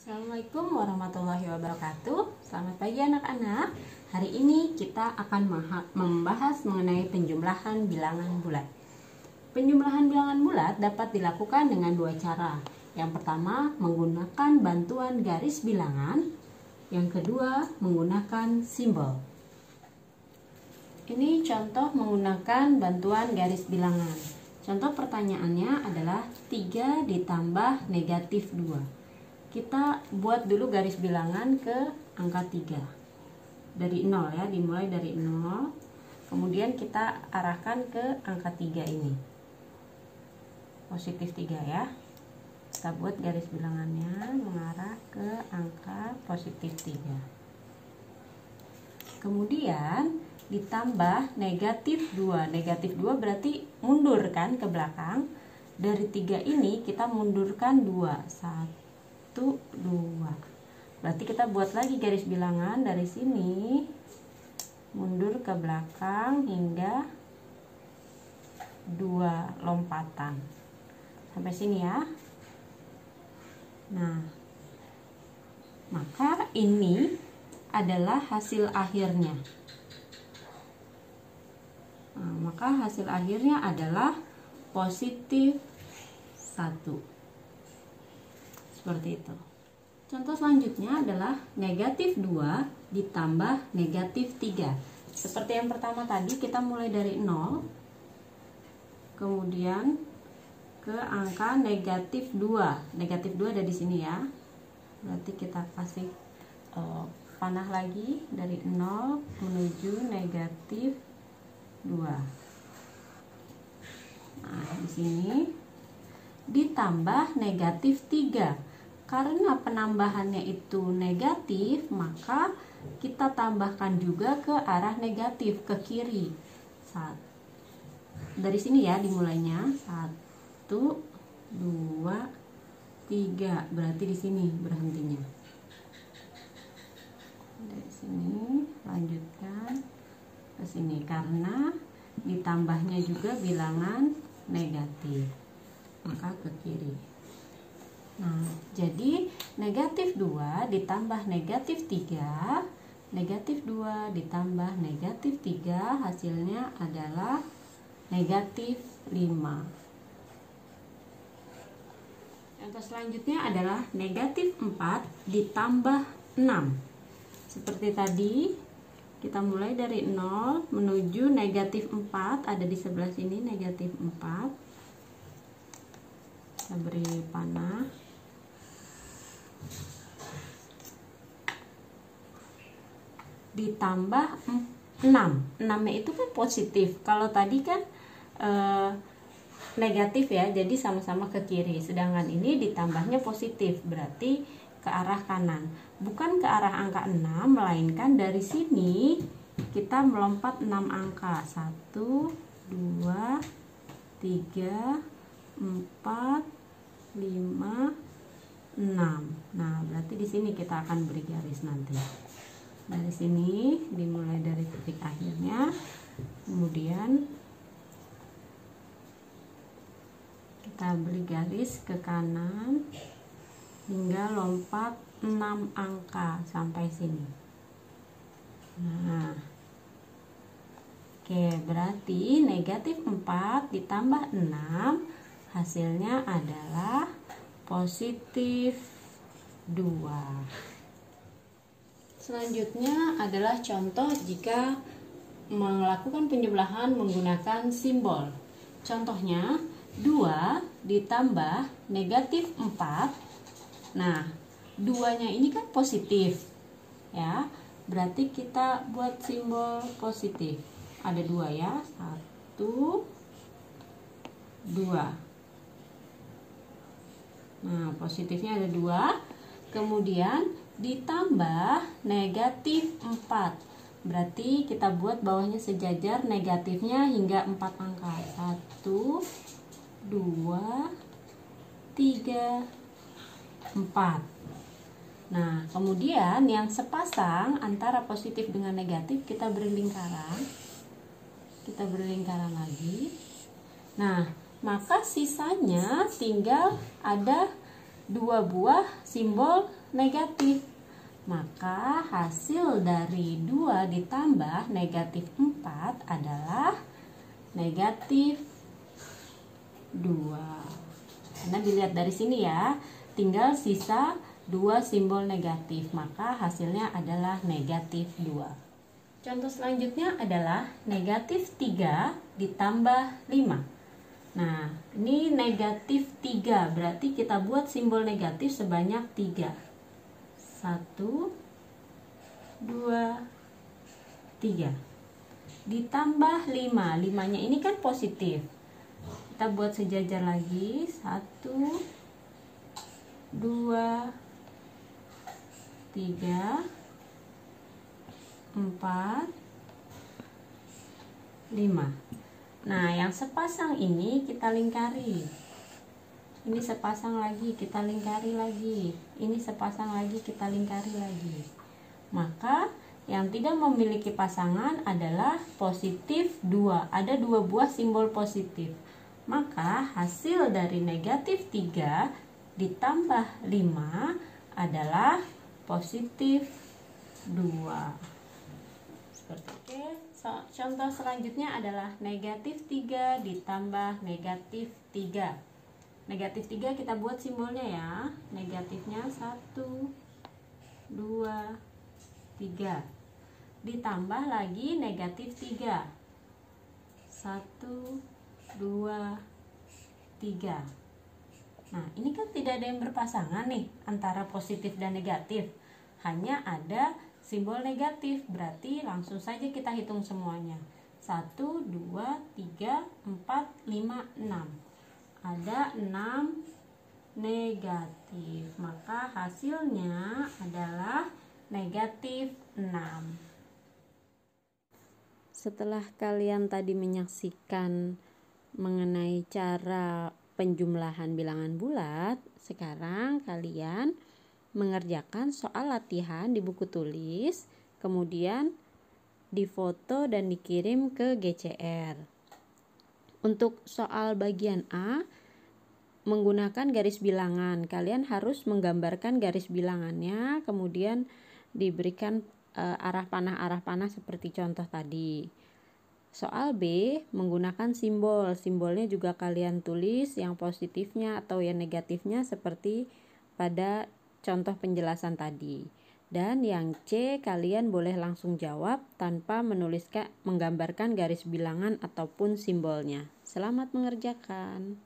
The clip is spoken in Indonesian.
Assalamualaikum warahmatullahi wabarakatuh. Selamat pagi anak-anak. Hari ini kita akan membahas mengenai penjumlahan bilangan bulat. Penjumlahan bilangan bulat dapat dilakukan dengan dua cara. Yang pertama menggunakan bantuan garis bilangan. Yang kedua menggunakan simbol. Ini contoh menggunakan bantuan garis bilangan. Contoh pertanyaannya adalah 3 ditambah negatif 2. Kita buat dulu garis bilangan ke angka 3 dari 0 ya, dimulai dari 0, kemudian kita arahkan ke angka 3 ini, positif 3 ya. Kita buat garis bilangannya mengarah ke angka positif 3, kemudian ditambah negatif 2. Negatif 2 berarti mundur kan ke belakang. Dari 3 ini kita mundurkan 2, 1, 2. Berarti kita buat lagi garis bilangan dari sini mundur ke belakang hingga 2 lompatan sampai sini ya. Nah, maka ini adalah hasil akhirnya. Nah, maka hasil akhirnya adalah positif 1. Seperti itu. Contoh selanjutnya adalah negatif 2 ditambah negatif 3. Seperti yang pertama tadi, kita mulai dari 0, kemudian ke angka negatif 2. Negatif 2 ada di sini ya. Berarti kita kasih panah lagi dari 0 menuju negatif 2. Nah, di sini ditambah negatif 3. Karena penambahannya itu negatif, maka kita tambahkan juga ke arah negatif, ke kiri. Dari sini ya dimulainya. 1, 2, 3. Berarti di sini berhentinya. Dari sini lanjutkan ke sini karena ditambahnya juga bilangan negatif, maka ke kiri. Nah, jadi negatif 2 ditambah negatif 3, negatif 2 ditambah negatif 3 hasilnya adalah negatif 5. Contoh selanjutnya adalah negatif 4 ditambah 6. Seperti tadi, kita mulai dari 0 menuju negatif 4, ada di sebelah sini negatif 4. Kita beri panah. Ditambah 6. 6-nya itu kan positif. Kalau tadi kan negatif ya, jadi sama-sama ke kiri. Sedangkan ini ditambahnya positif, berarti ke arah kanan. Bukan ke arah angka 6, melainkan dari sini kita melompat 6 angka. 1, 2, 3, 4, 5, 6. Nah, berarti di sini kita akan beri garis nanti. Dari sini dimulai dari titik akhirnya, kemudian kita beri garis ke kanan hingga lompat 6 angka sampai sini. Nah, oke, berarti negatif 4 ditambah 6 hasilnya adalah positif 2. Selanjutnya adalah contoh jika melakukan penjumlahan menggunakan simbol. Contohnya 2 ditambah negatif 4. Nah, 2-nya ini kan positif ya, berarti kita buat simbol positif. Ada 2 ya, 1, 2. Nah, positifnya ada 2. Kemudian ditambah negatif 4. Berarti kita buat bawahnya sejajar, negatifnya hingga 4 angka. 1, 2, 3, 4. Nah, kemudian yang sepasang antara positif dengan negatif kita beri lingkaran. Kita beri lingkaran lagi. Nah, maka sisanya tinggal ada 2 buah simbol negatif. Maka hasil dari 2 ditambah negatif 4 adalah negatif 2. Karena dilihat dari sini ya, tinggal sisa 2 simbol negatif, maka hasilnya adalah negatif 2. Contoh selanjutnya adalah negatif 3 ditambah 5. Nah, ini negatif 3, berarti kita buat simbol negatif sebanyak 3. 1, 2, 3. Ditambah 5, 5-nya ini kan positif. Kita buat sejajar lagi, 1, 2, 3, 4, 5. Nah, yang sepasang ini kita lingkari. Ini sepasang lagi, kita lingkari lagi. Ini sepasang lagi, kita lingkari lagi. Maka yang tidak memiliki pasangan adalah positif 2. Ada 2 buah simbol positif. Maka hasil dari negatif 3 ditambah 5 adalah positif 2. Oke, contoh selanjutnya adalah negatif 3 ditambah negatif 3. Negatif 3 kita buat simbolnya ya. Negatifnya 1, 2, 3. Ditambah lagi negatif 3. 1, 2, 3. Nah, ini kan tidak ada yang berpasangan nih antara positif dan negatif. Hanya ada simbol negatif, berarti langsung saja kita hitung semuanya. 1, 2, 3, 4, 5, 6. Ada 6 negatif, maka hasilnya adalah negatif 6. Setelah kalian tadi menyaksikan mengenai cara penjumlahan bilangan bulat, sekarang kalian mengerjakan soal latihan di buku tulis, kemudian difoto dan dikirim ke GCR. Untuk soal bagian A, menggunakan garis bilangan. Kalian harus menggambarkan garis bilangannya, kemudian diberikan arah panah seperti contoh tadi. Soal B, menggunakan simbol. Simbolnya juga kalian tulis yang positifnya atau yang negatifnya seperti pada contoh penjelasan tadi. Dan yang C, kalian boleh langsung jawab tanpa menggambarkan garis bilangan ataupun simbolnya. Selamat mengerjakan.